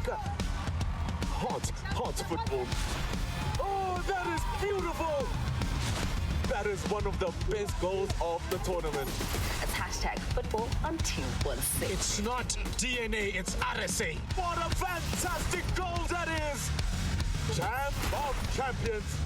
Shaka. Hot football. Oh, that is beautiful. That is one of the best goals of the tournament. It's hashtag football on 216. It's not DNA, it's RSA. What a fantastic goal that is. Champ of champions.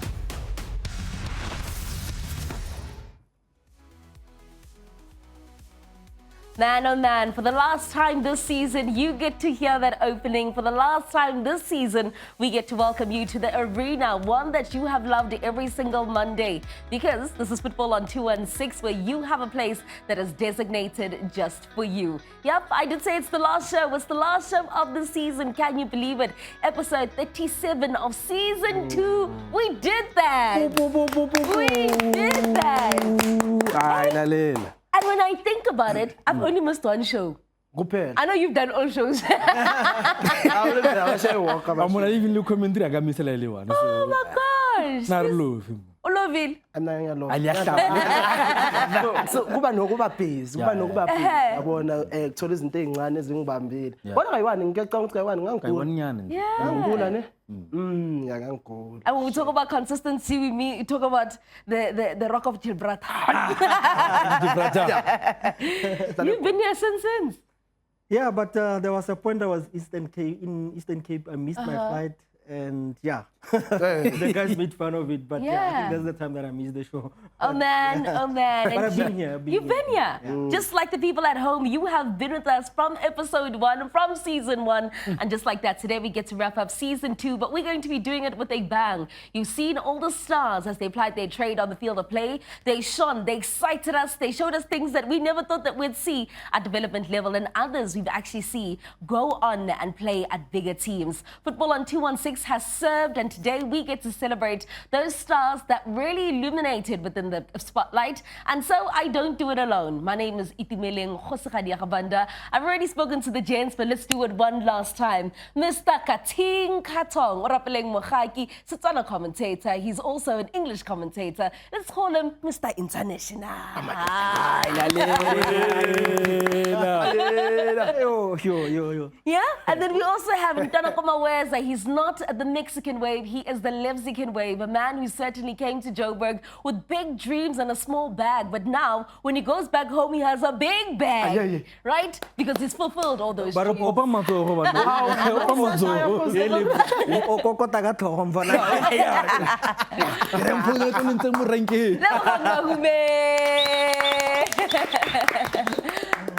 Man, oh man, for the last time this season, you get to hear that opening. For the last time this season, we get to welcome you to the arena, one that you have loved every single Monday. Because this is Football on 216, where you have a place that is designated just for you. Yep, I did say it's the last show. It's the last show of the season. Can you believe it? Episode 37 of season 2. We did that. We did that. And when I think about it, I've only missed one show. I know you've done all shows. I'm gonna even look commentary. I got Mr. Lelewan. Oh my gosh! Oloville. So kuba nokuba busy yabona ukuthola izinto ezincane ezingibambile kodwa kayiwani ngicela ukuthi kayiwani ngangigula ngangigula ne ngangigula. And when we talk about consistency, we talk about the Rock of Gibraltar. You've been here since. Yeah, but there was a point I was in Eastern Cape. I missed my flight, and the guys made fun of it. But I think that's the time that I missed the show. Oh man. But I've been here. You've been here. Just like the people at home, you have been with us from episode 1, from season 1. And just like that, today we get to wrap up season 2, but we're going to be doing it with a bang. You've seen all the stars as they plied their trade on the field of play. They shone, they excited us, they showed us things that we never thought that we'd see at development level, and others we've actually seen go on and play at bigger teams. Football on 216 has served, and today we get to celebrate those stars that really illuminated within the spotlight. And so I don't do it alone. My name is Itumeleng Khosigadi Akabanda. I've already spoken to the gents, but let's do it one last time. Mr. Kating Katong, Orapeleng Mokhaki, Setswana commentator. He's also an English commentator. Let's call him Mr. International. Yeah, and then we also have Mtana Komaweza. He's not the Mexican wave, he is the Levzican wave, a man who certainly came to Joburg with big dreams and a small bag, but now when he goes back home he has a big bag, right? Because he's fulfilled all those dreams.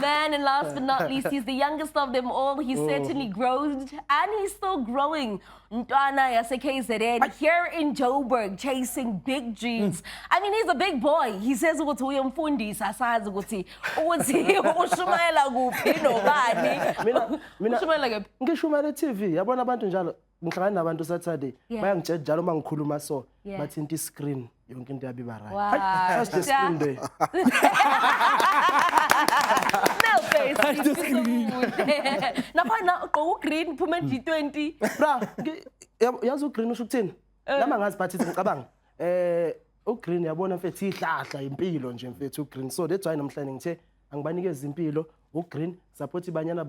Man, and last but not least, he's the youngest of them all. He's certainly grown, and he's still growing. Ntwana yaseKZN here in Joburg, chasing big dreams. I mean, he's a big boy. He says ukuthi uyamfundisa asazi ukuthi ushumayela kuphi nobani. Mina ngishumayela TV. Yabona abantu njalo ngihlangana nabantu Saturday bayangitshela njalo mangikhuluma so bathinta iscreen yonke into yabiba right. Just the screen there. No face. Napha go green phuma G20. Bra, yazi ugreen usho ukuthini? Nama ngazi but ngicabanga. Ugreen yabona mfethu ihlahla impilo nje mfethu ugreen. So that's why namhlanje ngithe angibanikeza impilo. Ugreen support banyana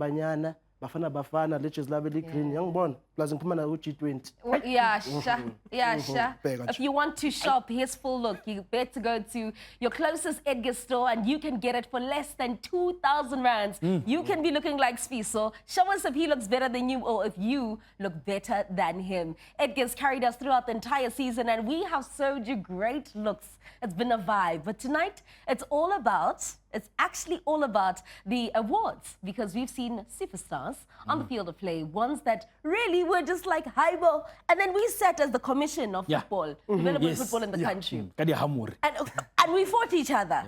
bafana let's love the green yangibona plus ngiphuma na ku-G20. Yeah, sure. If you want to shop his full look, you better go to your closest Edgar store and you can get it for less than 2,000 rands. You can be looking like Sfiso. Show us if he looks better than you or if you look better than him. Edgar's carried us throughout the entire season and we have showed you great looks. It's been a vibe. But tonight, it's actually all about the awards, because we've seen superstars on the field of play, ones that really were just like Haibo. And then we sat as the commission of football, development football in the country. And we fought each other.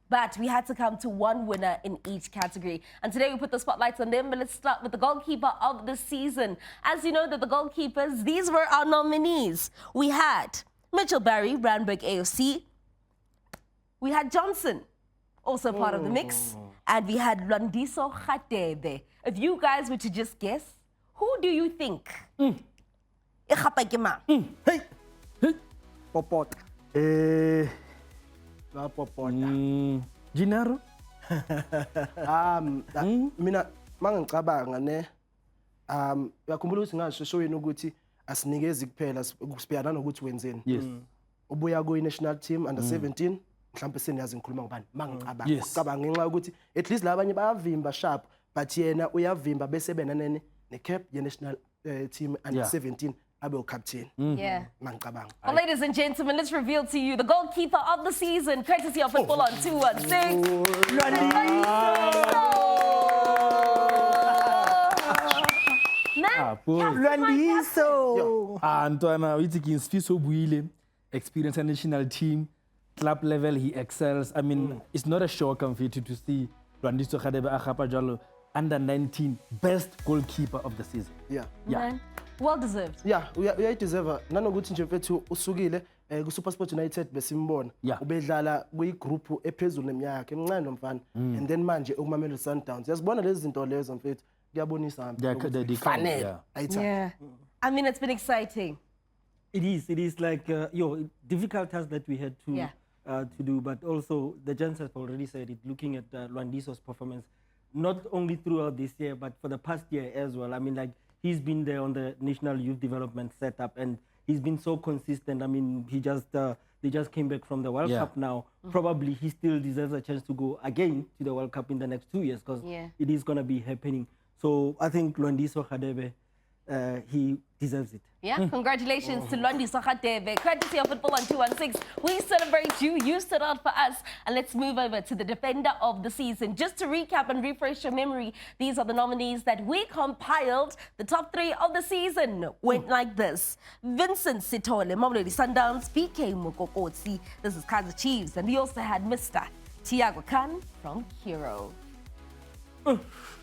But we had to come to one winner in each category. And today we put the spotlights on them, but let's start with the goalkeeper of the season. As you know, that the goalkeepers, these were our nominees. We had Mitchell Barry, Randburg AFC. We had Johnson, also part of the mix. And we had Landiso Khatebe. If you guys were to just guess, who do you think? Hey. Popota. Popota. Gennaro? Mina mangicabanga ne uyakhumbula ukuthi ngasho showini ukuthi asinikezi kuphela sibhekana nokuthi wenzeni. Yes. Ubuya ku national team under 17 mhlawumbe seniyazi ngikhuluma ngobani mangicabanga. Yes. Cabanga ngenxa ukuthi at least labanye bayavimba sharp but yena uyavimba bese benanene ne cap ye national team under 17 abe u-captain. Yeah. Mangicabanga. Well, ladies and gentlemen, let's reveal to you the goalkeeper of the season, courtesy of Football on 216. Lwandiso. Ntwana uyithi ke Sifiso buile experience a national team club level he excels. I mean it's not a shock mfethu to see Lwandiso Radebe a gapa jalo under 19 best goalkeeper of the season. Yeah. Man, well deserved. Yeah, uyayideserve nanokuthi nje mfethu usukile ku SuperSport United besimbona Yeah. ubedlala kuyigroup ephezulu neminyaka yakhe emncane nomfana and then manje ukumamela Sundowns yazibona lezi zinto lezo mfethu kuyabonisa They fanele yeah. ayithatha. Yeah. I mean, it's been exciting. It is like difficult task that we had to to do, but also the gents have already said it. Looking at Lwandiso's performance, not only throughout this year, but for the past year as well. I mean, like he's been there on the national youth development setup, and he's been so consistent. I mean, they just came back from the World Cup now. Probably he still deserves a chance to go again to the World Cup in the next 2 years because it is going to be happening. So I think Lwandiso Radebe, he deserves it. Yeah, congratulations to Lwandiso Radebe, courtesy of Football on 216. We celebrate you. You stood out for us. And let's move over to the defender of the season. Just to recap and refresh your memory, these are the nominees that we compiled. The top 3 of the season went like this. Vincent Sithole, Mamelodi Sundowns, BK Mokokotsi. This is Kaizer Chiefs. And we also had Mr. Thiago Khan from Hero.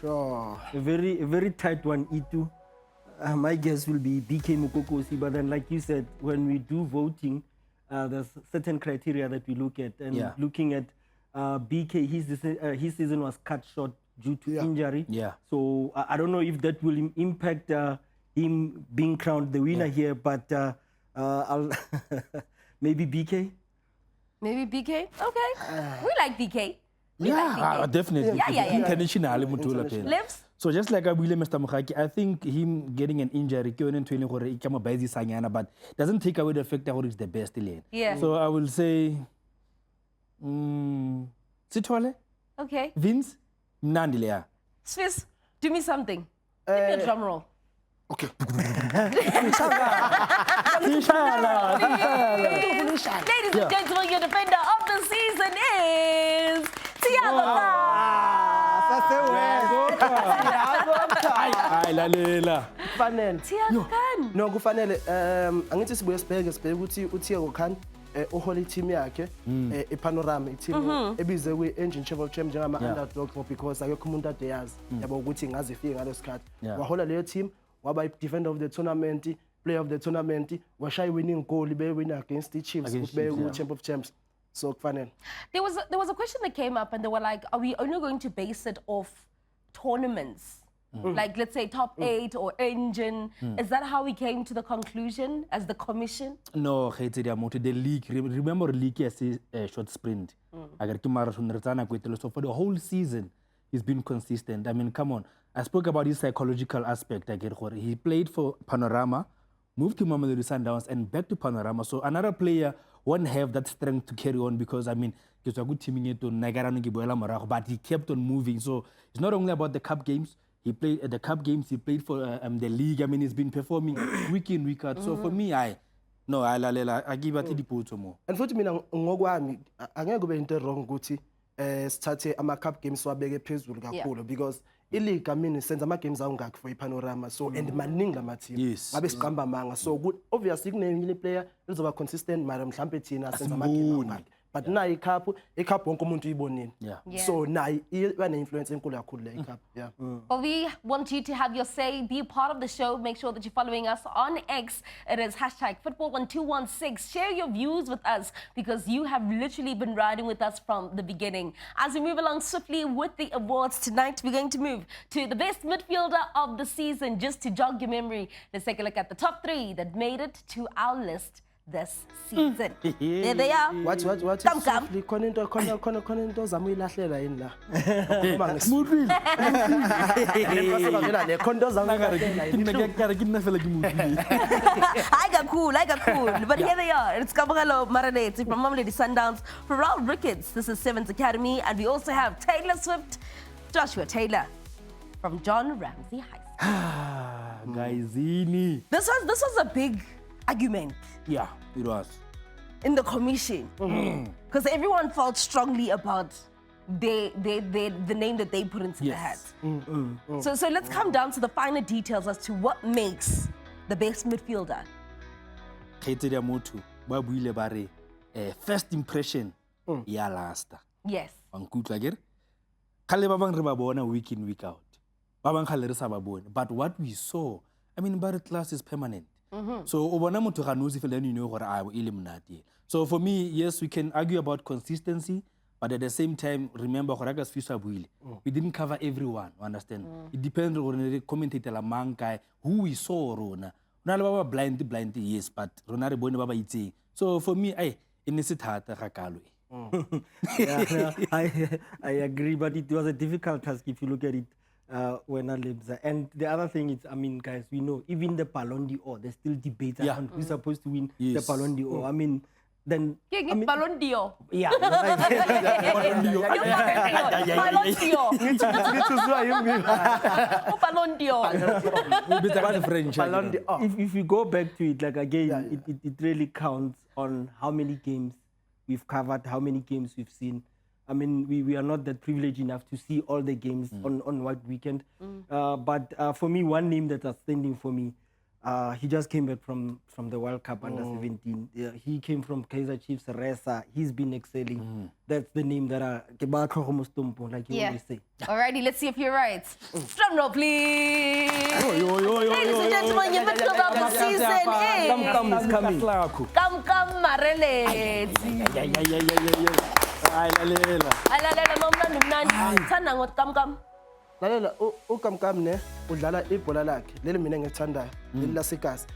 Sure. A very tight one, E2. My guess will be BK Mukokosi, but then like you said, when we do voting, there's certain criteria that we look at. And looking at BK, his season was cut short due to injury. Yeah. So I don't know if that will impact him being crowned the winner here, but I'll maybe BK. Maybe BK? Okay. We like BK. Definitely. Yeah. International mutula phela. Lives? So just like Abile Mr. Mkhaki, I think him getting an injury, but doesn't take away the fact that he's the best lane. Yeah. So I will say, Sithole, Okay. Vince, Nandilea. Swiss, do me something. Give me a drum roll. Okay. Ladies and gentlemen, your defender of the season is Thiago Fanele. Thiago Khan. No kufanele angithi sibuye sibheke ukuthi uThiago Khan uhole team yakhe ePanorama team ebize kwi-Engine Travel Champ njengama underdog because akekho umuntu ade yazi yabo ukuthi ngaze ifike ngalesikhathi wahola leyo team waba defender of the tournament, player of the tournament, washaya winning goal be win against the Chiefs be champ of champs. So kufanele. There was a question that came up and they were like, are we only going to base it off tournaments? Like let's say top 8 or Engine. Is that how we came to the conclusion as the commission? No, the league. Remember, league is a short sprint. So for the whole season, he's been consistent. I mean, come on. I spoke about his psychological aspect. He played for Panorama, moved to Mamelodi Sundowns, and back to Panorama. So another player won't have that strength to carry on because, I mean, it's a good team, but he kept on moving. So it's not only about the cup games. He played at the cup games. He played for the league. I mean, he's been performing week in, week out. So for me, I give it the photo more. And futhi mina ngokwami angeke kube into wrong ukuthi sithathe ama cup games wabeke phezulu kakhulu because ileague I mean senza ama games awungakho for iPanorama so and maningi ama team ngabe siqamba manga so obviously kunenye player lizoba consistent mara mhlambe thina senza ama game but nayo icup wonke umuntu uyibonile so nayo iba ne-influence enkulu kakhulu le icup Well, we want you to have your say, be part of the show. Make sure that you're following us on X. It is #football1216. Share your views with us because you have literally been riding with us from the beginning. As we move along swiftly with the awards tonight, we're going to move to the best midfielder of the season. Just to jog your memory, let's take a look at the top 3 that made it to our list this season. There they are. What? Come. Khona into zama uyilahlela yini la. Uma Smoothly. ngesivela le khona into zama uyilahlela yini. I got cool. But here they are. It's Kabagalo Marinate from Mamelodi Sundowns. For Raul Ricketts, this is 7th Academy. And we also have Taylor Swift, Joshua Taylor from John Ramsey High School. Guysini. This was a big argument Yeah, it was. in the commission. Because everyone felt strongly about the name that they put into the hat. Yes. So let's come down to the finer details as to what makes the best midfielder. Khaitsedia motho ba buile ba re first impression ya last. Yes. Wa nkutlwa ke re khale ba bang re ba bona week in week out. Ba bang khale re sa ba bone. But what we saw, I mean, bar class is permanent. So o bona motho ga nosi fela you know gore a bo ile mnati. So for me, yes, we can argue about consistency, but at the same time, remember gore ka sfisa buile. We didn't cover everyone, you understand? It depends on the commentator la mang guy who we saw rona. Rona le ba blind yes, but rona re bone ba ba itseng. So for me, e ne se thata ga kalo. Yeah, I agree, but it was a difficult task if you look at it when I live there. And the other thing is, I mean, guys, we know even the Ballon d'Or, there's still debates on who's supposed to win the Ballon d'Or. I mean, then Ballon d'Or. yeah, Ballon d'Or. Ballon d'Or. if you go back to it, like again, it really counts on how many games we've covered, how many games we've seen. I mean, we are not that privileged enough to see all the games on what weekend. But for me, one name that's outstanding for me, he just came back from the World Cup under 17. He came from Kaizer Chiefs, Resa. He's been excelling. That's the name that like you always say. Alrighty, let's see if you're right. Drum roll, please. Yo. Ladies and gentlemen, your midfielder of the season is... Come is coming. Come, Marele. Alalela nomnandi mnandi. Thanda ngokamkam. Lalela ukamkam ne udlala ibhola lakhe leli mina engithandayo leli laseKasi.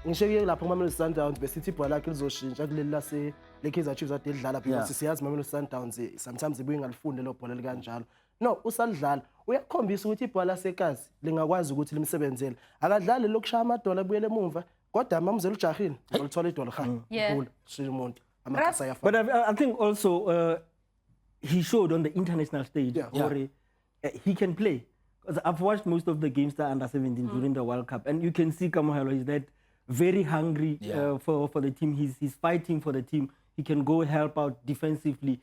Ngisho ke lapha kuMamelodi Sundowns besithi ibhola lakhe lizoshintsha kuleli lase leKaizer Chiefs ade lidlala because siyazi Mamelodi Sundowns sometimes ibuye ngalifunde lo bhola likanjalo. No, usalidlala uyakhombisa ukuthi ibhola laseKasi lingakwazi ukuthi limsebenzele. Akadlali lokushaya amadola abuyele emuva kodwa mamuzela ujahile ngolithola idola khaya. Umuntu amakasa yafa. But I think also he showed on the international stage he can play. Because I've watched most of the games that under 17 during the World Cup, and you can see Kamohelo is that very hungry for the team. He's fighting for the team. He can go help out defensively.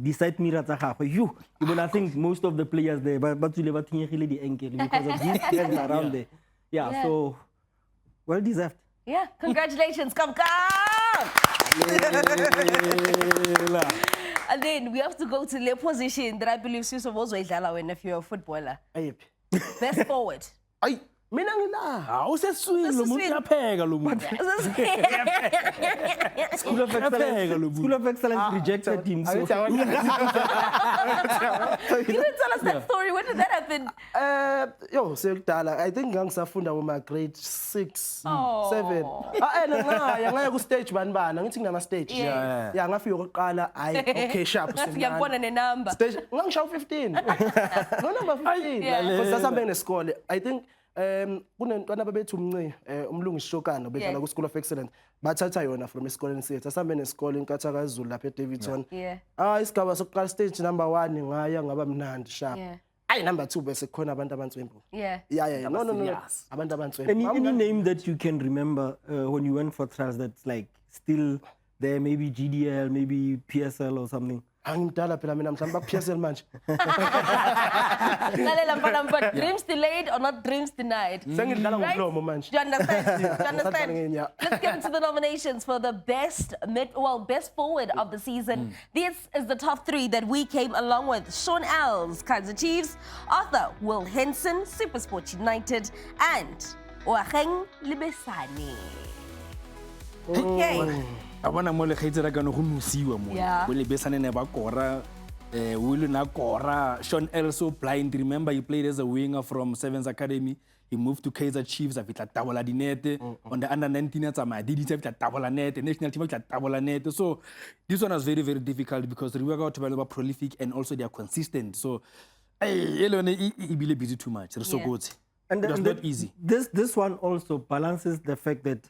Beside Miratza, I think most of the players there, but the ankle because of these players around there. Yeah, so well deserved. Yeah, congratulations, come. And then we have to go to the position that I believe Suso was when if you're a footballer. Best forward. Ay, mina ngila. Awuseswini lo muntu uyapheka lo muntu. School of Excellence rejected him. So. You didn't tell us that story. When did that happen? Sekudala. I think ngangisafunda uma grade 6, 7. Ngaya ku stage banibana. Ngithi ngama stage. Yeah, ngafika oqala. Okay, sharp. Ngiyabona ne number. Stage ngangishaw 15. No number 15. Because sasambe nesikole. I think kunentwana babethu umnci umlungisi Shokana bedlala ku School of Excellence bathatha yona from esikoleni sethu asambe nesikole inkatha kaZulu lapha eDavidson isigaba sokuqala stage number 1 ngaya ngaba mnandi sharp number 2 bese khona abantu abantswembu no abantu abantswembu any name that you can remember when you went for trials that's like still there, maybe GDL, maybe PSL or something? Angimdala phela mina mhlawumbe PSL manje. But dreams delayed or not dreams denied. Sengidlala ngomlomo manje. Do you understand? Let's get into the nominations for the best forward of the season. This is the top 3 that we came along with. Sean Els, Kaizer Chiefs, Arthur Will Henson, SuperSport United, and Oaheng Libesani. Okay. Abana mo le khaitsela ka no go nosiwa mo go le besane ne ba kora Will na kora Sean Also blind, remember he played as a winger from 7's Academy. He moved to Kaizer Chiefs, after tabola dinete. On the under 19, I did it after tabola net, national team after tabola net. So this one was very, very difficult because the River to be prolific and also they are consistent. So he really busy too much. It's so good. And it was not easy. This one also balances the fact that,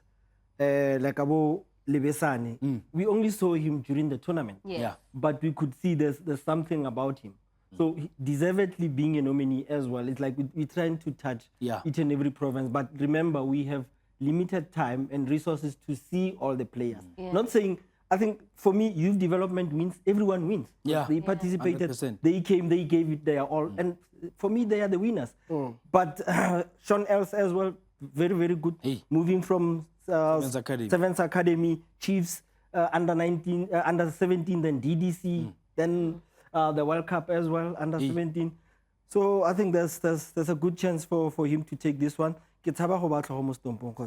like Abo Lebesane, we only saw him during the tournament. Yeah. But we could see there's something about him. So deservedly being a nominee as well. It's like we're trying to touch each and every province. But remember, we have limited time and resources to see all the players. Not saying, I think for me, youth development wins, everyone wins. Yeah. They participated, 100%. they came, they gave it their all. And for me, they are the winners. But Sean Els as well, very, very good. Moving from Sevens Academy, Chiefs, under 19, under 17, then DDC, then the World Cup as well, under 17. So I think there's a good chance for him to take this one. Because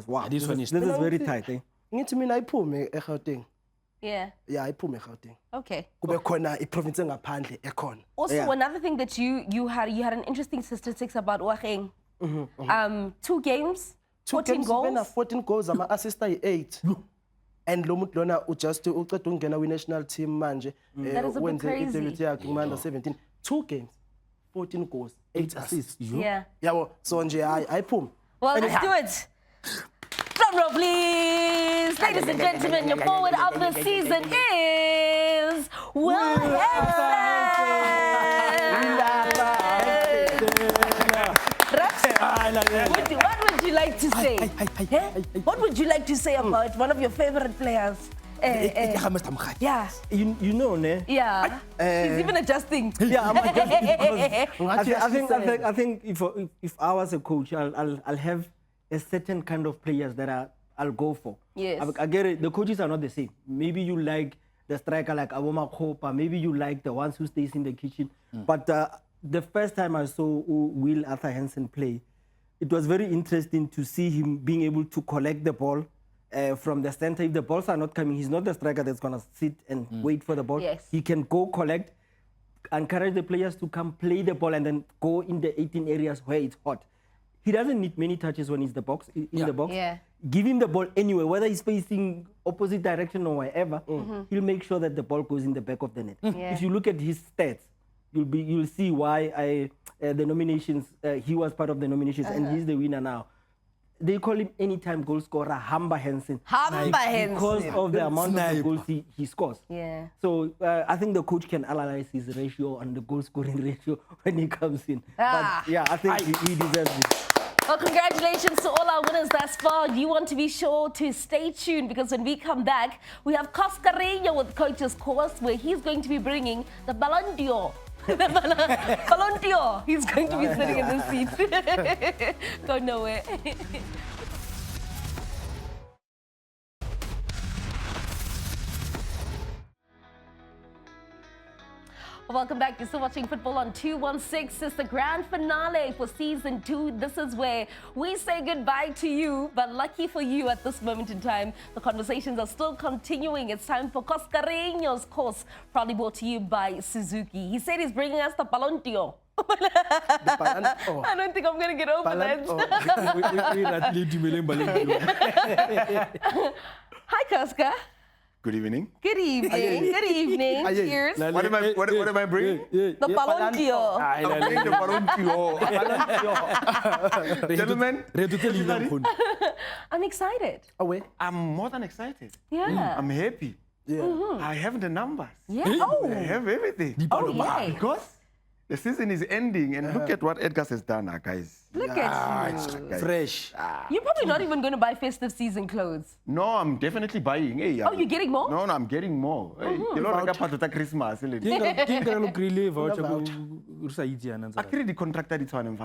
wow, this one is very tight. Ngithi mina ayiphume eGauteng. Yeah. Yeah, ayiphume eGauteng. Okay. Kube khona iprovince engaphandle ekhona. Also, another thing that you had an interesting statistics about Oaxeng. 2 games, 14 goals. 14 goals, ama-assist ayi-8. And lo muntu lona just uqeda ukungena kwi-national team manje. That is a bit crazy. Debut yakhe kuma-under 17. 2 games, 14 goals, 8 assists. Yeah. Yabo, so nje ayiphume. Well, let's do it. Drum roll, please. Ladies and gentlemen, your forward of the season is Will What would you like to say? What would you like to say about one of your favorite players? Yeah. You know, ne? Yeah. He's even adjusting. Yeah, I'm adjusting. I think if I was a coach, I'll have a certain kind of players that I'll go for. Yes. I get it. The coaches are not the same. Maybe you like the striker like Aboma Kopa. Maybe you like the ones who stays in the kitchen. But the first time I saw Will Arthur Hansen play, it was very interesting to see him being able to collect the ball from the center. If the balls are not coming, he's not the striker that's going to sit and wait for the ball. Yes. He can go collect, encourage the players to come play the ball and then go in the 18 areas where it's hot. He doesn't need many touches when he's the box, in the box. Yeah. Give him the ball anywhere, whether he's facing opposite direction or wherever, he'll make sure that the ball goes in the back of the net. Yeah. If you look at his stats, you'll see why the nominations, he was part of the nominations and he's the winner now. They call him anytime goal scorer, Hamba Hansen. Hamba Hansen. Because of the amount of goals he scores. Yeah. So I think the coach can analyze his ratio and the goal scoring ratio when he comes in. Ah. But yeah, I think he deserves it. Well, congratulations to all our winners thus far. You want to be sure to stay tuned because when we come back, we have Coscarino with Coach's Course where he's going to be bringing the Ballon d'Or. Ballon d'Or. He's going to be sitting in the seat. Go nowhere. Welcome back. You're still watching Football on 216. It's the grand finale for season 2. This is where we say goodbye to you. But lucky for you at this moment in time, the conversations are still continuing. It's time for Coscarino's Course, proudly brought to you by Suzuki. He said he's bringing us the Ballon d'Or. I don't think I'm going to get over that. Hi, Cosca. Good evening. Good evening. Good evening. Cheers. What am I bringing? The Ballon d'Or. I'm bringing the Ballon d'Or. Gentlemen, I'm excited. I'm more than excited. Yeah. I'm happy. Yeah. I have the numbers. Yeah. Oh. I have everything. Oh, yeah. Because the season is ending, and look at what Edgar has done, guys. Look at you. Fresh. You're probably not even going to buy festive season clothes. No, I'm definitely buying. Hey, Oh, you're getting more? No, I'm getting more. Hey, you know, like part of the Christmas. Actually, the contractor is one.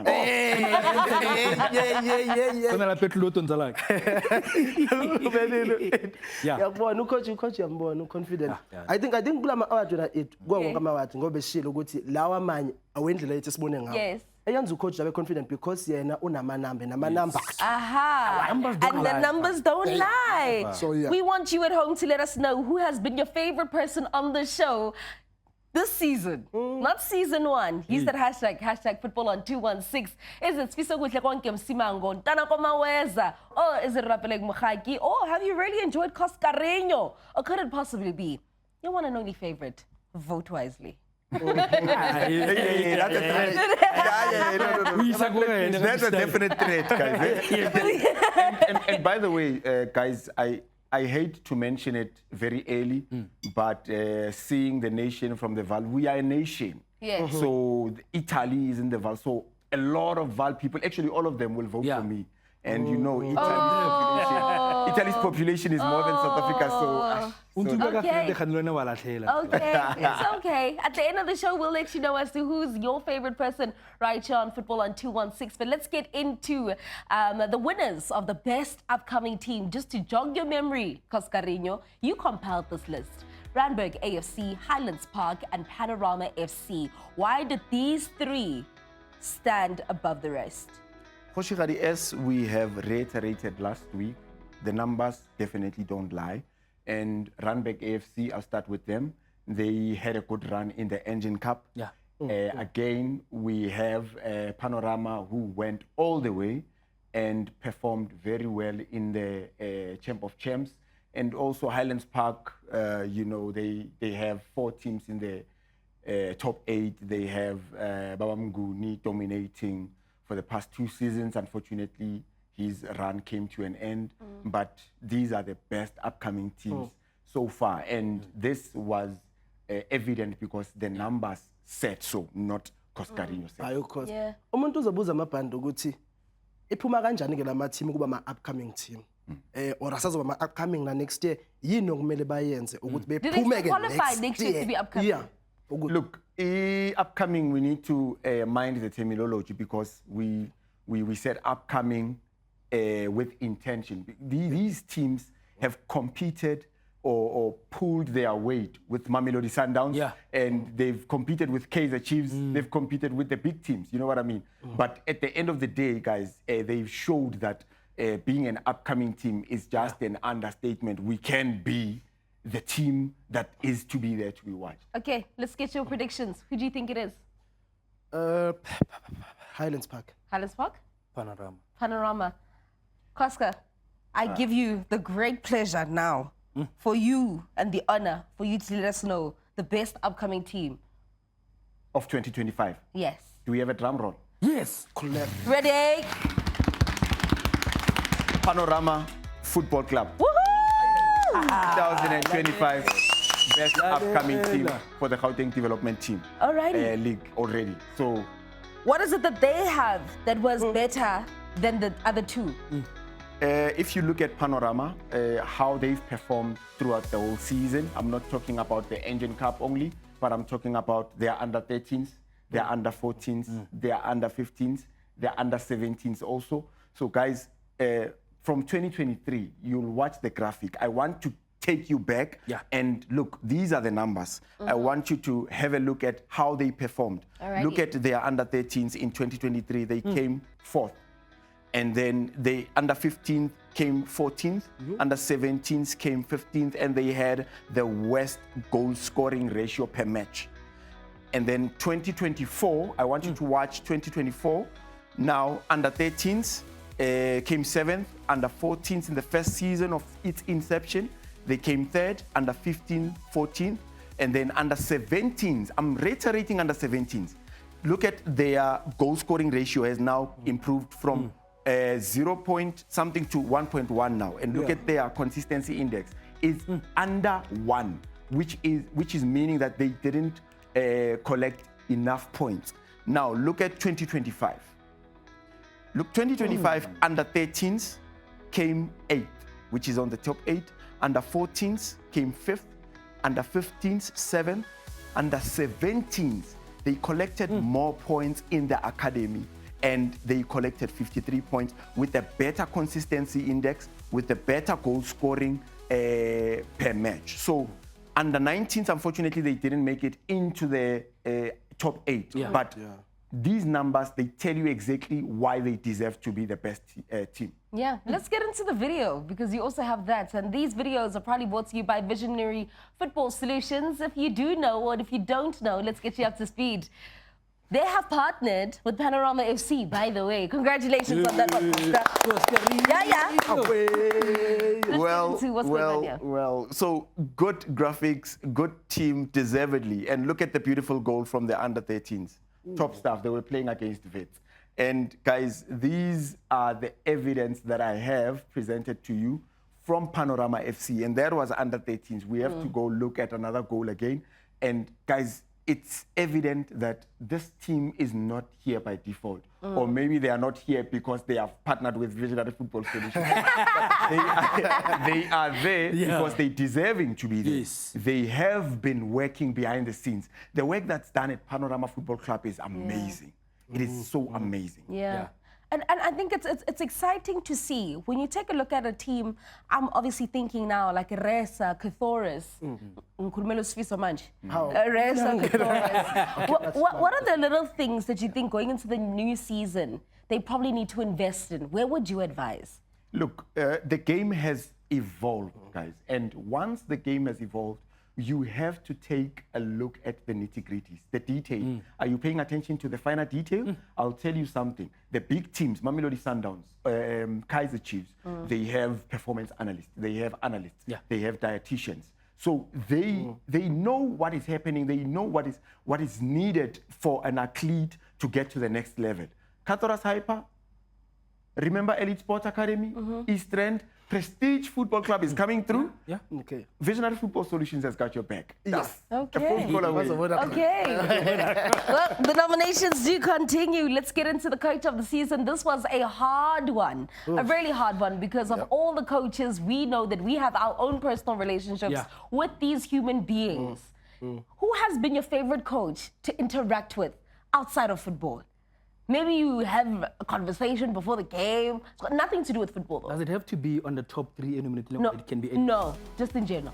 Yabona ucoach yambona confident. I think kulama award wena ethu kwonke ama award ngoba eshilo ukuthi lawa amanye awendlela ethu sibone ngawo. Yes. Eyenza ucoach abe confident because yena unama numbers. Aha. And the numbers don't lie. So, yeah. We want you at home to let us know who has been your favorite person on the show. this season, not season 1. Use that hashtag football on 216. Is it Sfiso Kuhle Konke Msimango, Ntana Komaweza, or is it Rapeleng Mukhaki, or have you really enjoyed Coscarreño? Or could it possibly be your one and only favorite? Vote wisely. Hey, that's a threat. No. That's a definite threat, guys. and by the way, guys, I hate to mention it very early, but seeing the nation from the Val, we are a nation. Yeah. So Italy is in the Val. So a lot of Val people, actually all of them will vote for me. And you know, Italy's population is more than South Africa, Okay, it's okay. At the end of the show, we'll let you know as to who's your favorite person right here on Football on 216. But let's get into the winners of the best upcoming team. Just to jog your memory, Coscarreño, you compiled this list. Randburg AFC, Highlands Park, and Panorama FC. Why did these 3 stand above the rest? Hoshigari, as we have reiterated last week, the numbers definitely don't lie. And Randburg AFC, I'll start with them. They had a good run in the Engine Cup. Yeah. Again, we have Panorama, who went all the way and performed very well in the Champ of Champs. And also Highlands Park, you know, they have 4 teams in the top 8. They have Babamguni dominating for the past 2 seasons. Unfortunately, his run came to an end, but these are the best upcoming teams so far. And this was evident because the numbers said so, not Coscarreño said. Hayi ukhosi. Umuntu uzobuza amabhandi ukuthi iphuma kanjani ke lama team kuba ama upcoming team. Or asazoba ama upcoming na next year yini okumele bayenze ukuthi bephume ke next year to be upcoming? Yeah. Look, upcoming, we need to mind the terminology because we said upcoming with intention. These teams have competed or pulled their weight with Mamelodi Sundowns, and they've competed with Kaizer Chiefs, they've competed with the big teams, you know what I mean? But at the end of the day, guys, they've showed that being an upcoming team is just an understatement. We can be the team that is to be there to be watched. Okay, let's get your predictions. Who do you think it is? Highlands Park. Highlands Park? Panorama. Panorama. Cosca, I give you the great pleasure now for you and the honor for you to let us know the best upcoming team. Of 2025. Yes. Do we have a drum roll? Yes. Collect. Ready? Panorama Football Club. Woohoo! 2025 best upcoming team for the Gauteng Development Team. Alrighty. League already. So, what is it that they have that was better than the other 2? if you look at Panorama, how they've performed throughout the whole season, I'm not talking about the Engine Cup only, but I'm talking about their under 13s, their under 14s, their under 15s, their under 17s also. So guys, from 2023, you'll watch the graphic. I want to take you back and look, these are the numbers. I want you to have a look at how they performed. Alrighty. Look at their under 13s in 2023, they came 4th. And then the under 15 came 14th, under 17s came 15th, and they had the worst goal scoring ratio per match. And then 2024, I want you to watch 2024. Now, under 13s came 7th, under 14s in the first season of its inception, they came 3rd, under 15, 14th, and then under 17s, I'm reiterating under 17s. Look at their goal scoring ratio has now improved from 0 point something to 1.1 now, and look at their consistency index is under 1, which is meaning that they didn't collect enough points. Now look at 2025. Look, 2025 under 13s came 8th, which is on the top 8. Under 14s came 5th, under 15s 7th, under 17s they collected more points in the academy. And they collected 53 points with a better consistency index, with a better goal scoring per match. So under 19s, unfortunately, they didn't make it into the top 8. But these numbers, they tell you exactly why they deserve to be the best team. Yeah, let's get into the video because you also have that. And these videos are probably brought to you by Visionary Football Solutions. If you do know or if you don't know, let's get you up to speed. They have partnered with Panorama FC, by the way. Congratulations on that one, Pastor. Well, so good graphics, good team, deservedly. And look at the beautiful goal from the under-13s. Top stuff. They were playing against Vets. And guys, these are the evidence that I have presented to you from Panorama FC. And that was under-13s. We have to go look at another goal again. And guys, it's evident that this team is not here by default. Or maybe they are not here because they have partnered with Visionary Football Solutions. they are there because they're deserving to be there. Yes. They have been working behind the scenes. The work that's done at Panorama Football Club is amazing. It is so amazing. Yeah. And I think it's exciting to see. When you take a look at a team, I'm obviously thinking now like Resa, Cathoris, What are the little things that you think going into the new season they probably need to invest in? Where would you advise? Look, the game has evolved, guys. And once the game has evolved, you have to take a look at the nitty-gritties, the detail. Are you paying attention to the finer detail? I'll tell you something. The big teams, Mamelodi Sundowns, Kaizer Chiefs, they have performance analysts, they have analysts, they have dietitians. So they know what is happening, they know what is needed for an athlete to get to the next level. Cathoras Hyper, remember Elite Sports Academy, East End, Prestige Football Club is coming through. Okay. Visionary Football Solutions has got your back. Yes. Okay. Well, the nominations do continue. Let's get into the coach of the season. This was a hard one, a really hard one, because of all the coaches. We know that we have our own personal relationships with these human beings. Who has been your favorite coach to interact with outside of football? Maybe you have a conversation before the game. It's got nothing to do with football, though. Does it have to be on the top 3 enumerated? No, it can be no, just in general.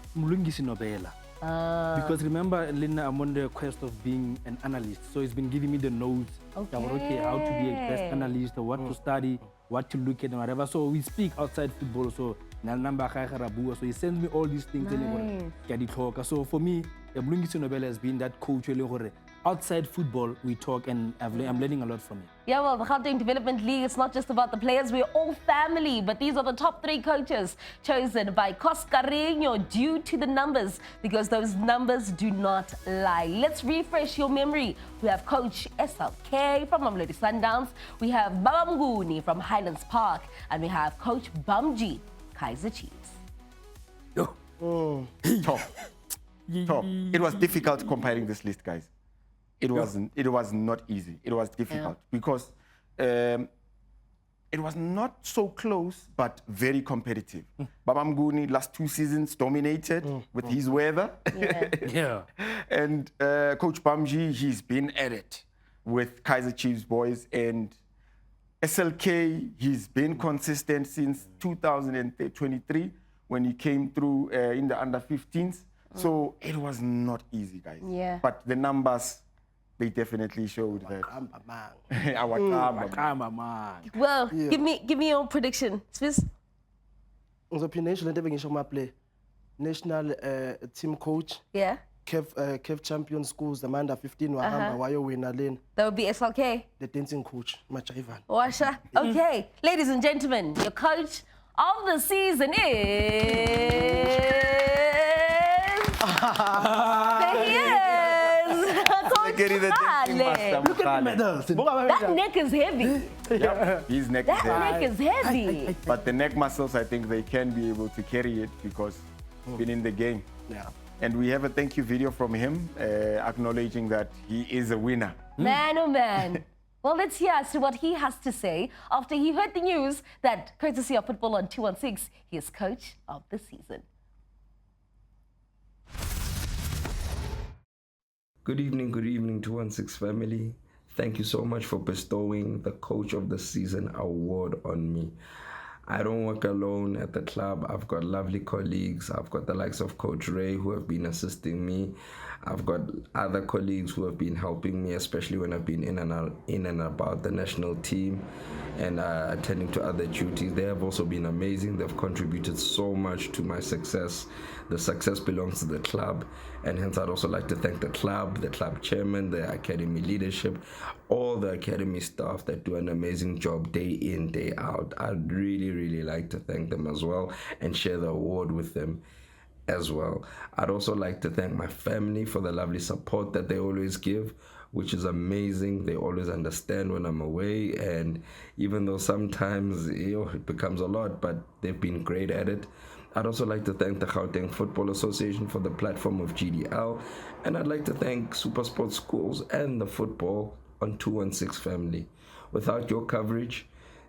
Because remember, Lina, I'm on the quest of being an analyst. So it's been giving me the notes about, how to be a best analyst, or what to study, what to look at, and whatever. So we speak outside football. So so he sends me all these things. So for me, Mlungisi Nobel has been that coach. Outside football, we talk, and I'm learning a lot from it. Yeah, well, the Gauteng Development League, it's not just about the players. We're all family, but these are the top 3 coaches chosen by Coscarino due to the numbers, because those numbers do not lie. Let's refresh your memory. We have Coach SLK from Mamelodi Sundowns. We have Baba Mnguni from Highlands Park, and we have Coach Bumji, Kaizer Chiefs. Top. It was difficult compiling this list, guys. It wasn't. It was not easy. It was difficult because it was not so close, but very competitive. Baba Mnguni last 2 seasons dominated with his weather. And Coach Bamji, he's been at it with Kaizer Chiefs boys, and SLK, he's been consistent since 2023 when he came through in the under-15s. So it was not easy, guys. But the numbers, they definitely showed that. Well, give me your prediction, Swiss. National team coach. CAF champion schools, the under 15 That would be SLK. The dancing coach, Machaivan. Washa. Okay, ladies and gentlemen, your coach of the season is. There he is. Look at the medals. That neck is heavy. His neck is heavy. But the neck muscles, I think they can be able to carry it because he's been in the game. And we have a thank you video from him acknowledging that he is a winner. Man, oh man. Well, let's hear as to what he has to say after he heard the news that, courtesy of Football on 216, he is coach of the season. Good evening, 216 family. Thank you so much for bestowing the Coach of the Season award on me. I don't work alone at the club. I've got lovely colleagues. I've got the likes of Coach Ray who have been assisting me. I've got other colleagues who have been helping me, especially when I've been in and about the national team and attending to other duties. They have also been amazing. They've contributed so much to my success. The success belongs to the club, and hence I'd also like to thank the club chairman, the academy leadership, all the academy staff that do an amazing job day in, day out. I'd really, really like to thank them as well and share the award with them as well. I'd also like to thank my family for the lovely support that they always give, which is amazing. They always understand when I'm away, and even though sometimes it becomes a lot, but they've been great at it. I'd also like to thank the Gauteng Football Association for the platform of GDL, and I'd like to thank SuperSport Schools and the Football on 216 family. Without your coverage,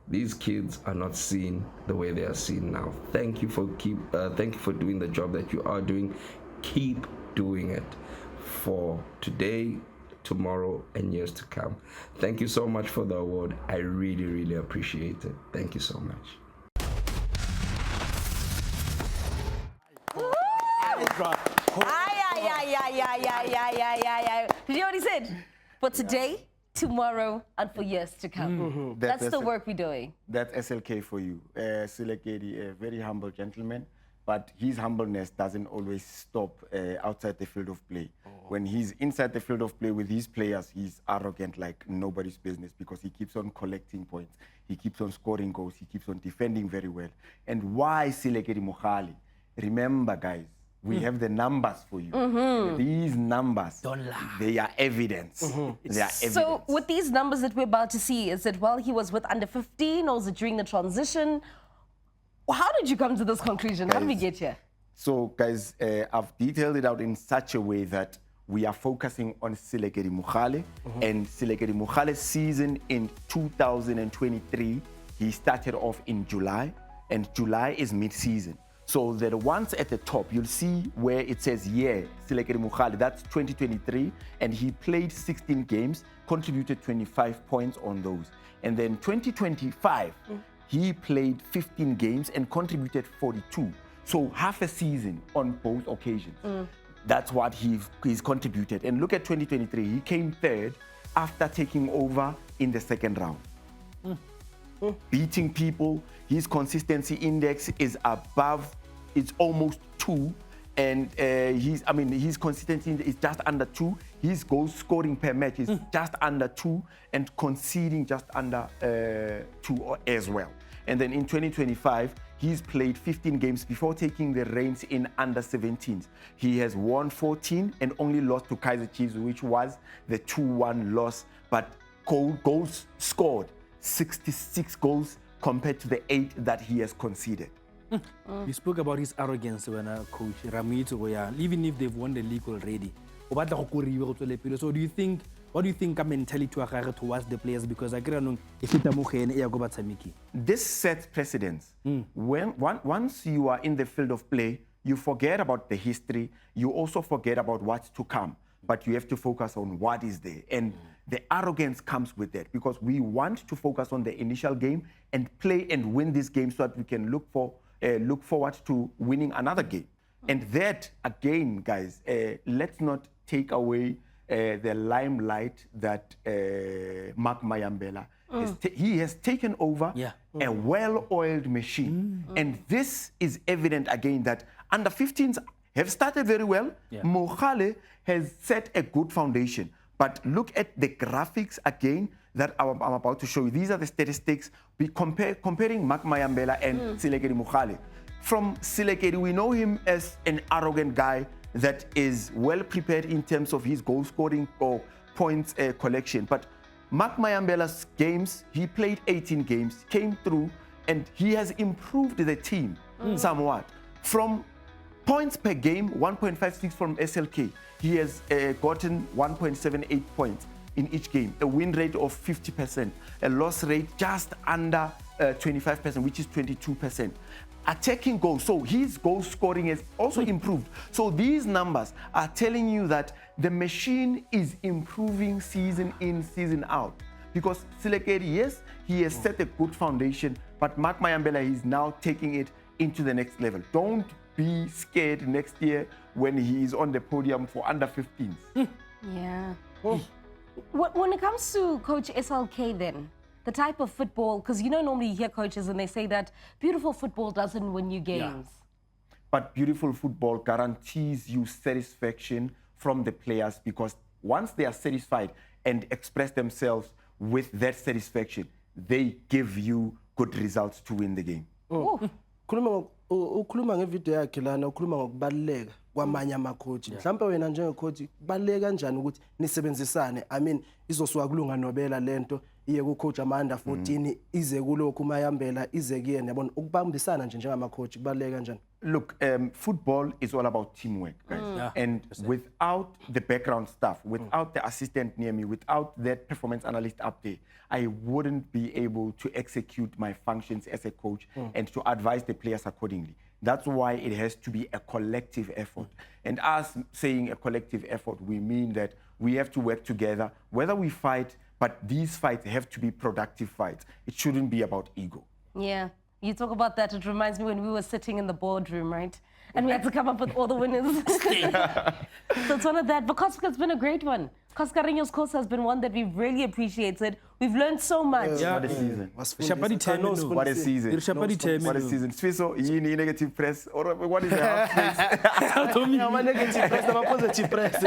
these kids are not seen the way they are seen now. Thank you for doing the job that you are doing. Keep doing it for today, tomorrow, and years to come. Thank you so much for the award. I really, really appreciate it. Thank you so much. Did you already said? For today, tomorrow, and for years to come. That's the work we're doing. That's SLK for you. Silekedi, a very humble gentleman, but his humbleness doesn't always stop outside the field of play. When he's inside the field of play with his players, he's arrogant like nobody's business because he keeps on collecting points. He keeps on scoring goals. He keeps on defending very well. And why Silekedi Mohale? Remember, guys, we have the numbers for you. These numbers, don't lie. They are evidence. They are evidence. So with these numbers that we're about to see, is it while he was with under 15 or is it during the transition? How did you come to this conclusion? How did we get here? So, guys, I've detailed it out in such a way that we are focusing on Silekedi Mohale and Silekedi Mohale's season in 2023. He started off in July, and July is mid-season. So the ones at the top, you'll see where it says, Silekedi Mohale, that's 2023, and he played 16 games, contributed 25 points on those. And then 2025, he played 15 games and contributed 42. So half a season on both occasions. That's what he's contributed. And look at 2023, he came third after taking over in the second round. Beating people, his consistency index is above, it's almost 2, and his consistency is just under 2. His goal scoring per match is just under 2, and conceding just under 2 as well. And then in 2025, he's played 15 games before taking the reins in under 17s. He has won 14 and only lost to Kaizer Chiefs, which was the 2-1 loss, but goals scored, 66 goals compared to the 8 that he has conceded. You spoke about his arrogance when Coach Ramito, even if they've won the league already. So what do you think a mentality towards the players? Because I can't this sets precedence. Once you are in the field of play, you forget about the history. You also forget about what's to come. But you have to focus on what is there. And the arrogance comes with that because we want to focus on the initial game and play and win this game so that we can look forward to winning another game. And that, again, guys, let's not take away the limelight that Mark Mayambela he has taken over a well-oiled machine. And this is evident again that under 15s have started very well. Mohale has set a good foundation. But look at the graphics again that I'm about to show you. These are the statistics comparing Mark Mayambela and Silekedi Mohale. From Silekedi, we know him as an arrogant guy that is well prepared in terms of his goal scoring or points collection. But Mark Mayambela's games, he played 18 games, came through, and he has improved the team somewhat. From points per game, 1.56 from SLK. He has gotten 1.78 points in each game, a win rate of 50%, a loss rate just under 25%, which is 22%. Attacking goals, so his goal scoring has also improved. So these numbers are telling you that the machine is improving season in, season out. Because Silekedi, yes, he has set a good foundation, But Mark Mayambela, he's now taking it into the next level. Don't be scared next year when he is on the podium for under 15s. Yeah. When it comes to Coach SLK then, the type of football, because normally you hear coaches and they say that beautiful football doesn't win you games. Yeah. But beautiful football guarantees you satisfaction from the players, because once they are satisfied and express themselves with that satisfaction, they give you good results to win the game. Ukhuluma ngevideo yakhe lana ukhuluma ngokubaluleka kwamanye amacoach. Mhlawumbe wena njengecoach kubaluleka kanjani ukuthi nisebenzisane? I mean izosuka kulunga nobela lento iye ku coach ama-under 14 ize kulokhu Mayambela ize kuyena yabona ukubambisana nje njengamacoach kubaluleka kanjani? Look, football is all about teamwork, guys. And without the background staff, without the assistant near me, without that performance analyst up there, I wouldn't be able to execute my functions as a coach and to advise the players accordingly. That's why it has to be a collective effort. And us saying a collective effort, we mean that we have to work together, whether we fight, but these fights have to be productive fights. It shouldn't be about ego. Yeah. You talk about that, it reminds me when we were sitting in the boardroom, right? And we had to come up with all the winners. So it's one of that. But Koska, it's been a great one. Koskarinho's course has been one that we've really appreciated. We've learned so much. Yeah. What a season. What a season. What a season. Sfiso, yini negative press? Or what is the half press? Negative press, the positive press.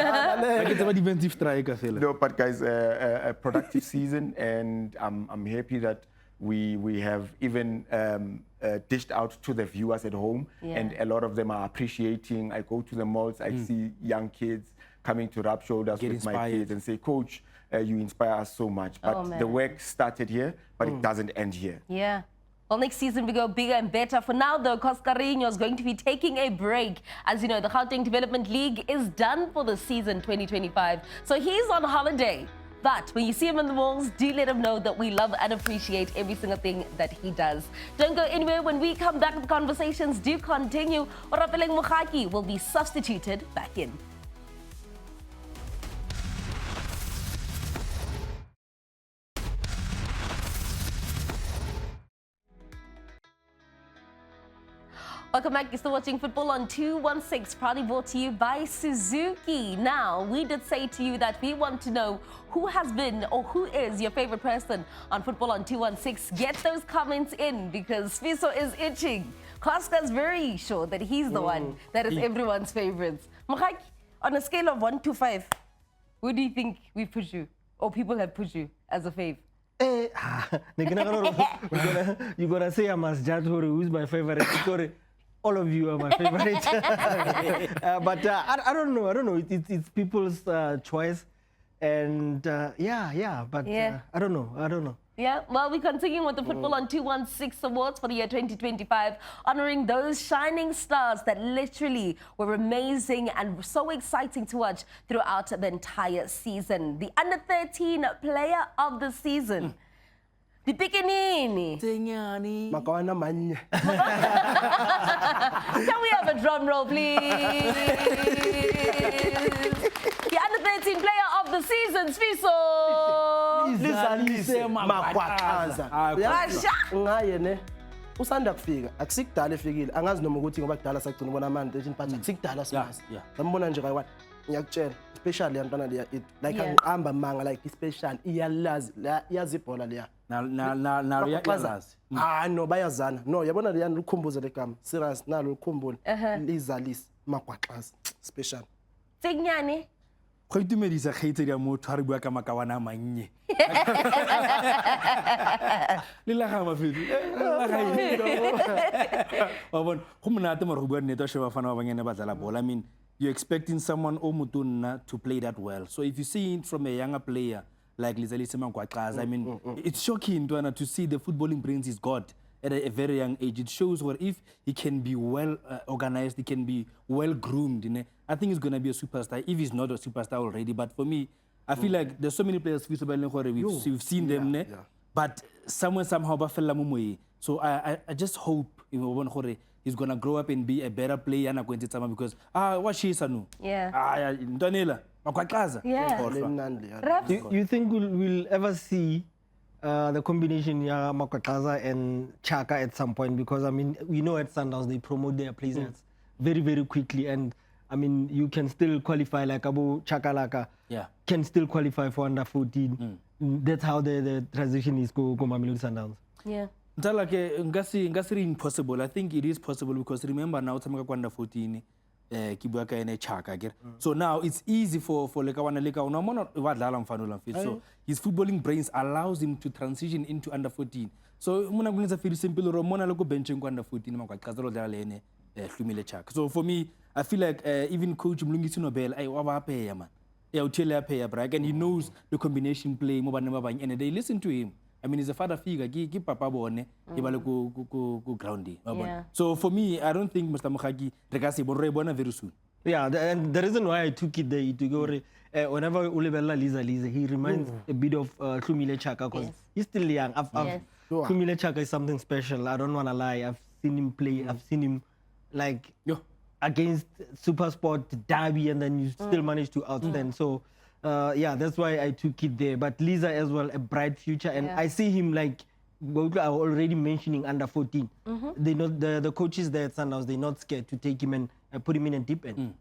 No, but guys, a productive season, and I'm happy that we have even dished out to the viewers at home, and a lot of them are appreciating. I go to the malls, I see young kids coming to rub shoulders with my kids and say, Coach, you inspire us so much. But the work started here, but it doesn't end here. Yeah. Well, next season we go bigger and better. For now, though, Koskarinho is going to be taking a break. As you know, the Gauteng Development League is done for the season 2025. So he's on holiday. But when you see him in the malls, do let him know that we love and appreciate every single thing that he does. Don't go anywhere. When we come back, the conversations do continue. Orapeleng Mokgaki will be substituted back in. Welcome back. You're still watching Football on 216, proudly brought to you by Suzuki. Now, we did say to you that we want to know who has been or who is your favorite person on Football on 216. Get those comments in because Fiso is itching. Koska's very sure that he's the one that is everyone's favorites. Mokgaki, on a scale of 1 to 5, where do you think we put you or people have put you as a fave? You gotta say I must judge who's my favorite. All of you are my favorite. But I don't know. It's people's choice. And but I don't know. Yeah, well, we're continuing with the Football on 216 Awards for the year 2025, honoring those shining stars that literally were amazing and so exciting to watch throughout the entire season. The Under-13 Player of the Season. Bipikinini. Makawana manye. Can we have a drum roll, please? The Under-13 Player of the Season, Sfiso. Lizalise makwaqaza. Ngaye ne. Usanda kufika akusikudala efikile angazi noma ukuthi ngoba kudala sakugcina ubona amanje ethi but akusikudala simazi. Ngambona nje kayiwani ngiyakutshela especially yantwana leya like angihamba manga like especially iyalazi yazi ibhola leya. Na yazi. No bayazana. No yabona leya ukhumbuze legama. Serious nalo ukhumbule. Lizalise makwaqaza special. Tsenyane. Go itumedisa kgaitsedi ya motho a re bua ka makawana mannye. Le la ga mafedi. Wa bona go monate mara go bua nnete a sheba fana ba banyane ba dlala bola. I mean, you're expecting someone o motonna to play that well. So if you see it from a younger player like Lizalise Makwaqaza, I mean, it's shocking to see the footballing brains he's got at a very young age. It shows where if he can be well organized, he can be well groomed. I think he's going to be a superstar, if he's not a superstar already. But for me, I feel like there's so many players we've seen them, but somehow ba fella mo moyeng. So I just hope he's going to grow up and be a better player because what she is no. Yeah. Ntonela Makwaqaza. Yeah. Do you think we'll ever see the combination yeah Makakaza and Chaka at some point, because I mean we know at Sundowns they promote their players very, very quickly, and I mean you can still qualify like Abu Chakalaka can still qualify for under 14. That's how the transition is go Mamelodi Sundowns. Yeah. Ngasi impossible. I think it is possible because remember now Tamaka under 14 Kibuaka and Chaka. So now it's easy for Lekawana Leka. So his footballing brains allows him to transition into under 14. So Muna Gunza feel simple or Mona local benching under 14 So for me, I feel like even Coach Mlungi Nobel, I pay man. And he knows the combination play, and they listen to him. I mean, he's a father figure. Give Papa Bone, go groundy. So for me, I don't think Mr. Mukhagi Regasi Borrebona very soon. Yeah, and the reason why I took it there to go whenever Ulebella Lisa, he reminds a bit of Khumile Chaka because he's still young. Khumile Chaka is something special. I don't want to lie. I've seen him play. I've seen him like against SuperSport Derby, and then you still manage to outstand. So. Yeah, that's why I took it there. But Lisa as well, a bright future, and I see him like I already mentioning under 14. They not the coaches there at Sundowns, they're not scared to take him and put him in a deep end.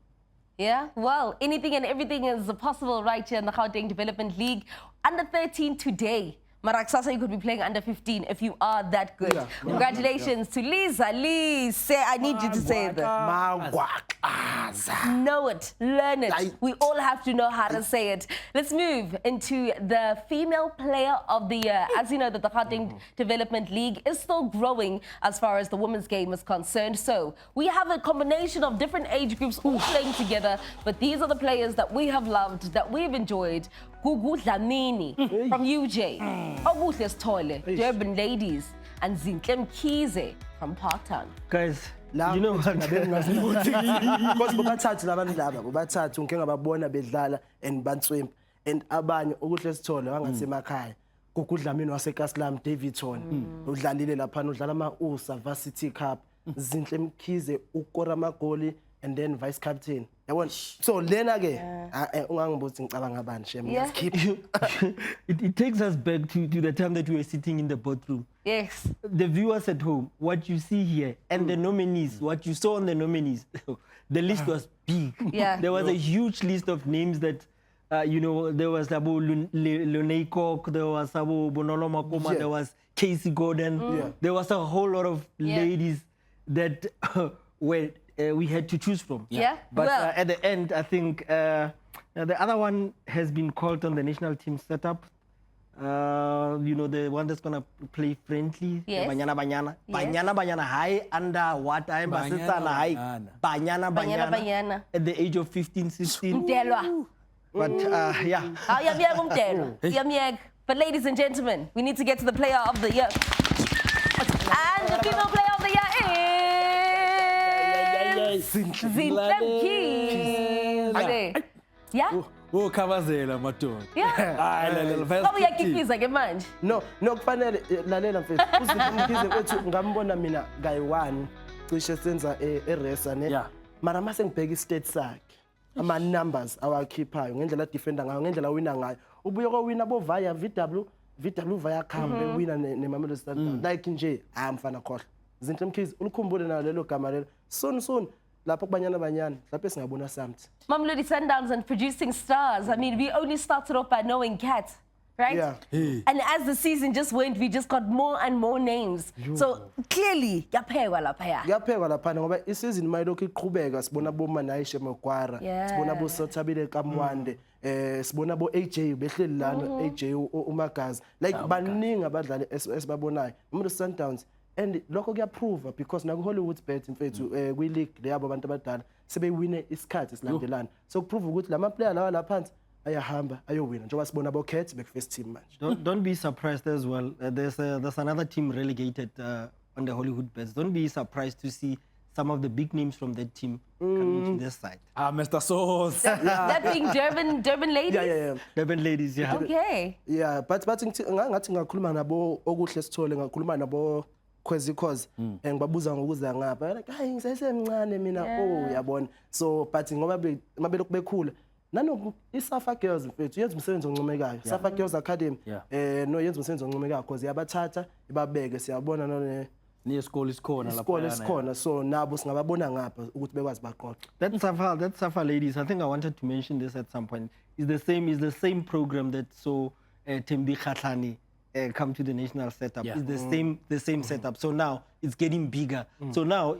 Yeah, well, anything and everything is possible right here in the Gauteng Development League. Under 13 today. Maraksasa, you could be playing under 15 if you are that good. Congratulations to Lisa. Lisa, I need you to say that. Know it, learn it. We all have to know how to say it. Let's move into the female player of the year. As you know, that the Gauteng Development League is still growing as far as the women's game is concerned. So we have a combination of different age groups all playing together, but these are the players that we have loved, that we've enjoyed. Gugu Dlamini from UJ, Obuhles Toile, Durban Ladies, and Zintlem Kize from Parktown. Guys, you know what? Because bobathathu labantu laba bobathathu ngike ngababona bedlala and bantswempu and abanye Obuhles Toile wangasemakhaya. Gugu Dlamini waseKaslam Davidson udlalile lapha udlala ama-USA Varsity Cup. Zintlem Kize ukora amagoli and then vice captain. So lena ke ungangibuthi ngicabanga ngabani shem. It takes us back to the time that we were sitting in the boardroom. Yes. The viewers at home, what you see here, and the nominees, what you saw on the nominees, the list was big. There was a huge list of names that, you know, there was Abu Lunei Kok, there was Abu Bonolo Makoma, there was Casey Gordon. There was a whole lot of ladies that were we had to choose from. But at the end, I think the other one has been called on the national team setup. You know, the one that's going to play friendly. Banyana high under what time? Banyana Banyana at the age of 15, 16. But But ladies and gentlemen, we need to get to the player of the year. And the female player of the year is Zintlem Kize. Oh, Kavazela, Mato. Uyakikiza ke manje. No, kufanele lalela mfethu. UZintlem wethu ngambona mina guy 1 cishe senza eresa ne. Mara mase ngibheka istate sakhe. Ama numbers awakhiphayo ngendlela defender ngayo, ngendlela wina ngayo. Ubuye kwawina bo via VW via Khambe wina neMamelodi Sundowns. Like nje amfana khohle. Zintlem Kize ulikhumbule na lelo gama lelo. Soon lapho kubanyana lapho singabona something. Mamelodi Sundowns and producing stars. I mean, we only started off by knowing Kat, right? And as the season just went, we just got more and more names. So clearly, yaphekwa lapha ngoba isizini mayilokhu iqhubeka sibona bo Manayishe Mokwara, sibona bo Sothabile Kamwande, sibona bo AJ behleli lana, AJ uMagazi. Like baningi abadlali esibabonayo. Mamelodi Sundowns and lokho kuyaprove because naku Hollywood bet mfethu kwi league leyabo abantu abadala sebewine isikhathi silandelana. So kuprove ukuthi lama player lawa laphansi ayahamba ayowina njengoba sibona bo Cats back first team manje. Don't be surprised as well. There's another team relegated on the Hollywood bets. Don't be surprised to see some of the big names from that team coming to this side. Mr. Sauce. That being Durban Ladies? Yeah. Durban Ladies, yeah. Okay. Yeah, but ngathi ngakhuluma nabo okuhle sithole ngakhuluma nabo cause ngibabuza ngokuza ngapha like hayi ngisesemncane mina yabona. So but ngoba mabelokhu bekhula nanoku iSafa Girls mfethu yenza umsebenzi oncomekayo Safa Girls Academy no yenza umsebenzi oncomekayo because yabathatha ibabeke siyabona none nesikole isikhona isikole isikhona so nabo singababona ngapha ukuthi bekwazi baqoqa. That Safa ladies, I think I wanted to mention this at some point. Is the same program that saw Tembi Khatlani come to the national setup. It's the same setup. So now it's getting bigger. So now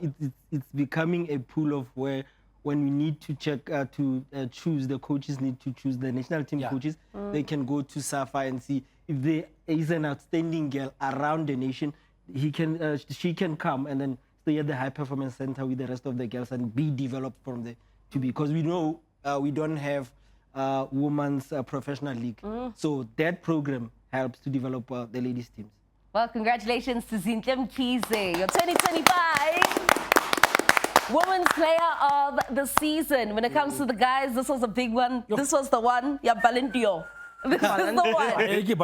it's becoming a pool of where when we need to check to choose, the coaches need to choose the national team coaches. They can go to Safa and see if there is an outstanding girl around the nation. She can come and then stay at the high performance center with the rest of the girls and be developed from there because we know we don't have women's professional league. So that program helps to develop the ladies teams. Well, congratulations to Zinhle Mkhize, your 2025 Women's Player of the Season. When it comes to the guys, this was a big one. This was the one. Yeah, Valentio. This is the one. This is the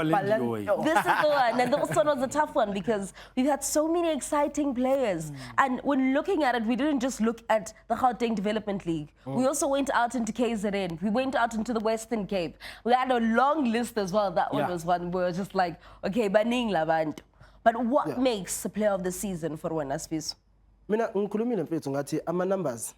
one. And this one was a tough one because we've had so many exciting players. And when looking at it, we didn't just look at the Gauteng Development League. We also went out into KZN. We went out into the Western Cape. We had a long list as well. That one was one where it was just like, okay, baning labantu. But what makes the Player of the Season for wena Sfiso? Mina ngikhulumile mfethu ngathi ama numbers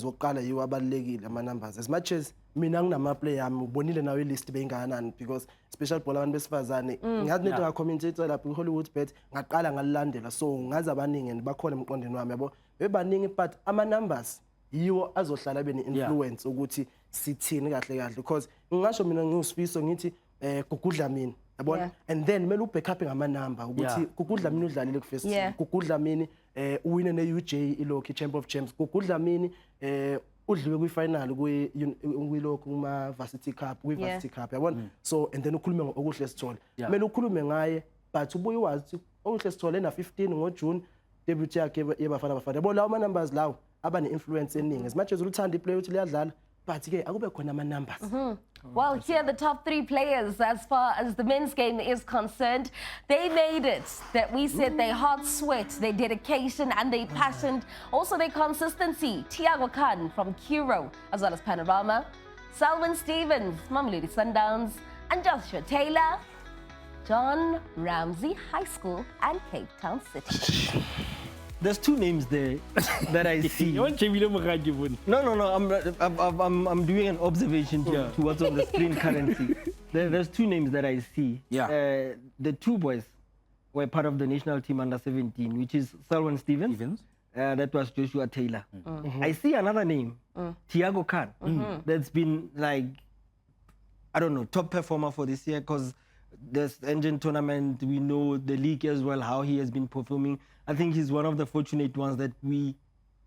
wokuqala yiwo abalekile ama numbers as much as mina nginama player yami ubonile nawe list beyingakanani because special ball abantu besifazane ngathi nethi nga commentator lapha ku Hollywood Bet ngaqala ngalilandela so ngazi abaningi and bakhona emqondweni wami yabo bebaningi but ama numbers yiwo azohlala bene influence ukuthi sithini kahle because ngisho mina ngiuSfiso ngithi kugudla mina yabona and then mele ubackup ngama number ukuthi kugudla mina udlalile ku first kugudla mina uwine ne UJ iloki Champion of Champs kugudla mina udliwe kwi final kuyilokho kuma Varsity Cup yabona so and then ukhulume ngokuhle sithole mele ukhulume ngaye but ubuye wazi okuhle sithole na 15 ngoJune debut yakhe yebafana yabo lawo ama numbers lawo aba ne influence eningi as much as uthanda iplay uthi liyadlala but ke akube khona ama numbers. Well, here are the top 3 players as far as the men's game is concerned. They made it. That we said their hard sweat, their dedication and their passion, also their consistency. Thiago Khan from Kuro, as well as Panorama, Selwyn Stevens, Mamelodi Sundowns, and Joshua Taylor, John Ramsey High School and Cape Town City. There's 2 names there that I see. No. I'm doing an observation to what's on the screen currently. There's 2 names that I see. The 2 boys were part of the national team under 17, which is Selwyn Stevens. That was Joshua Taylor. I see another name, Thiago Khan. That's been like, I don't know, top performer for this year because there's Engine tournament. We know the league as well, how he has been performing. I think he's one of the fortunate ones that we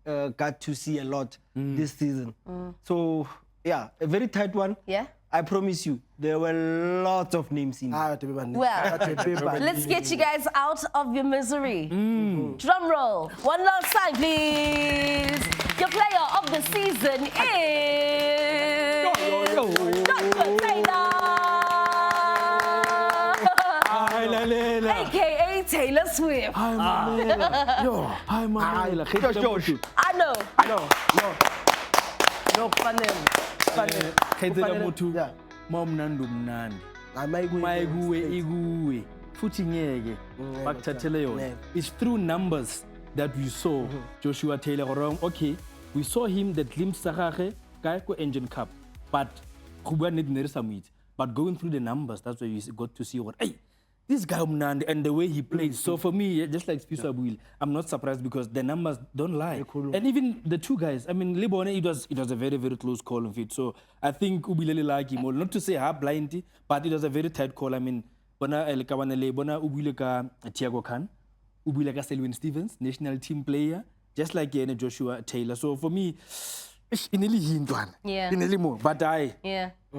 got to see a lot this season. So, yeah, a very tight one. Yeah. I promise you, there were lots of names in there. Well, let's get you guys out of your misery. Drum roll. One last time, please. Your player of the season is... Joshua Taylor. AKA Taylor Swift. Hi, Mamela. Hi, Mamela. I know. No, Khaitela motho momnandi mnandi mayikuwe iguwe futhi ngeke bakuthathele yona. It's through numbers that we saw Joshua Taylor wrong. Okay, we saw him the glimpse sa gagwe ka go Engine Cup, but but going through the numbers, that's where you got to see what this guy umnandi and the way he plays. So for me, just like Sfiso Abuil, I'm not surprised because the numbers don't lie. And even the 2 guys, I mean, Libone, it was a very, very close call of it. So I think Ubilele like him, not to say half blind, but it was a very tight call. I mean, Bona El Kawanele, Bona Ubileka Thiago Khan, Ubileka Selwyn Stevens, national team player, just like Joshua Taylor. So for me, but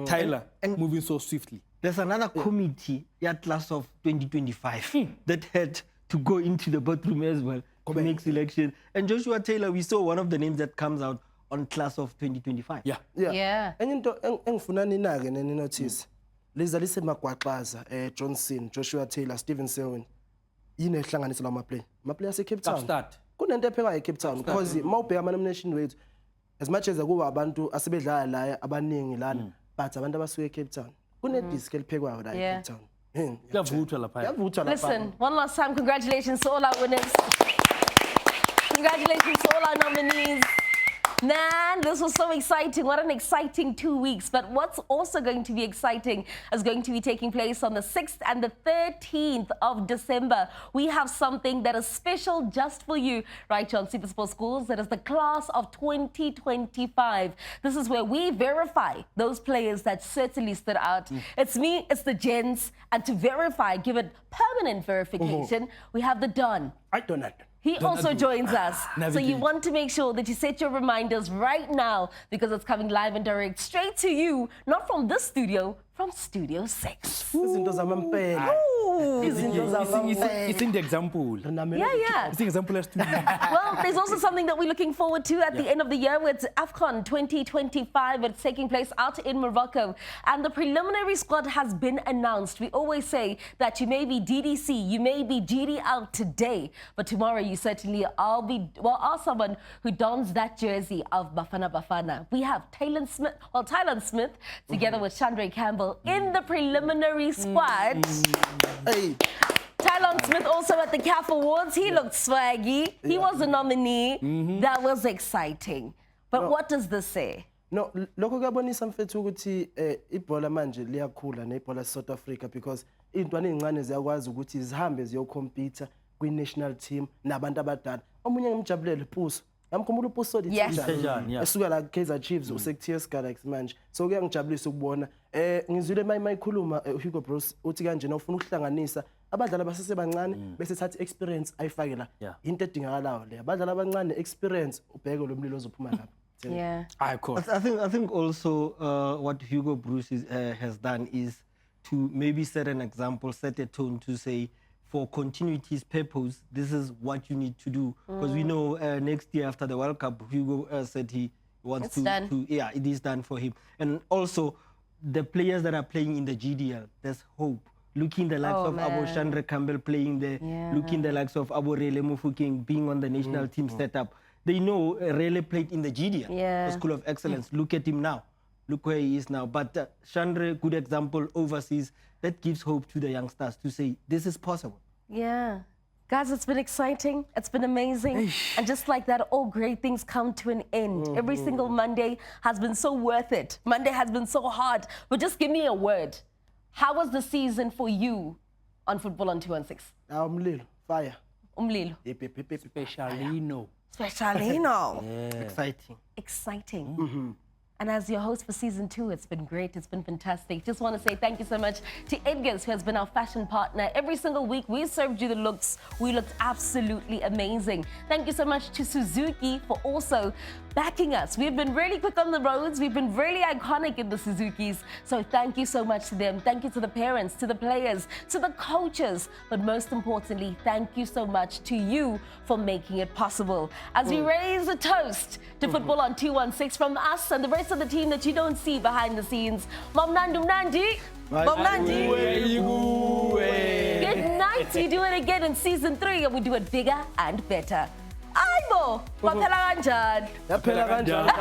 Tyler moving so swiftly. There's another committee at class of 2025 that had to go into the bathroom as well to make selection. And Joshua Taylor, we saw one of the names that comes out on class of 2025. Yeah. And into engifuna ninake nenotice. Leza lise magwaqaza Johnson, Joshua Taylor, Steven Selwyn. Yini ehlanganisa la ma play ase Cape Town. Start. Kunento epheka eCape Town because mawubheka ama nomination wethu as much as kuba abantu asebedlala la abaningi lana but abantu abasuke eCape Town kunedisk eliphekwayo la eCape Town. Kuyavuthwa lapha. Kuyavuthwa lapha. Listen, one last time, congratulations to all our winners. Congratulations to all our nominees. Man, this was so exciting. What an exciting 2 weeks. But what's also going to be exciting is going to be taking place on the 6th and the 13th of December. We have something that is special just for you right here on SuperSport Schools. That is the class of 2025. This is where we verify those players that certainly stood out. It's me, it's the gents. And to verify, give it permanent verification, we have the Don. I don't know. He also joins us. So you want to make sure that you set your reminders right now because it's coming live and direct straight to you, not from this studio, from Studio 6. Izinto zamampela. It's in the example. Yeah. It's in example as to Well, there's also something that we're looking forward to at the end of the year. It's AFCON 2025. It's taking place out in Morocco. And the preliminary squad has been announced. We always say that you may be DDC, you may be GD out today, but tomorrow you certainly are someone who dons that jersey of Bafana Bafana. We have Tylan Smith together with Chandra Campbell in the preliminary squad. Hey. Tylan Smith also at the CAF Awards. He looked swaggy. He was a nominee. That was exciting. But what does this say? No, lokho kuyabonisa mfethu ukuthi ibhola manje liyakhula nebhola South Africa because intwana ezincane ziyakwazi ukuthi zihambe ziyocompete kwi-national team nabantu abadala. Omunye ngimjabulele Puso. Yamkhumbula uPuso esuka la Kaizer Chiefs useTS Galaxy manje. So kuyangijabulisa ukubona ngizwile mayikhuluma Hugo Bros uthi kanje ufuna ukuhlanganisa abadlali abasesebancane bese thatha experience ayifake la. Into edingakalayo le. Abadlali abancane experience ubheke lo mlilo ozophuma lapha. Yeah. I think also what Hugo Bruce has done is to maybe set an example, set a tone to say, for continuity's purpose, this is what you need to do. Because we know next year after the World Cup, Hugo said he wants to. Yeah, it is done for him. And also, the players that are playing in the GDL, there's hope. Looking the likes of Abu Chandra Campbell playing there, looking the likes of Abu Rele Mufokeng being on the national team setup. They know Rele played in the GDL, the School of Excellence. Look at him now. Look where he is now. But Chandra, good example overseas. That gives hope to the youngsters to say, this is possible. Yeah. Guys, it's been exciting. It's been amazing. And just like that, all great things come to an end. Every single Monday has been so worth it. Monday has been so hard. But just give me a word. How was the season for you on Football on 216? Umlilo, fire. Umlilo. Specialino. Specialino. Exciting. And as your host for season 2, it's been great. It's been fantastic. Just want to say thank you so much to Edgar's, who has been our fashion partner. Every single week, we served you the looks. We looked absolutely amazing. Thank you so much to Suzuki for also backing us. We've been really quick on the roads. We've been really iconic in the Suzukis. So thank you so much to them. Thank you to the parents, to the players, to the coaches. But most importantly, thank you so much to you for making it possible. As we raise a toast to Football on 216 from us and the rest of the team that you don't see behind the scenes. Good night. We do it again in season 3 and we do it bigger and better. Aibo, kwaphela kanjani? Yaphela kanjani?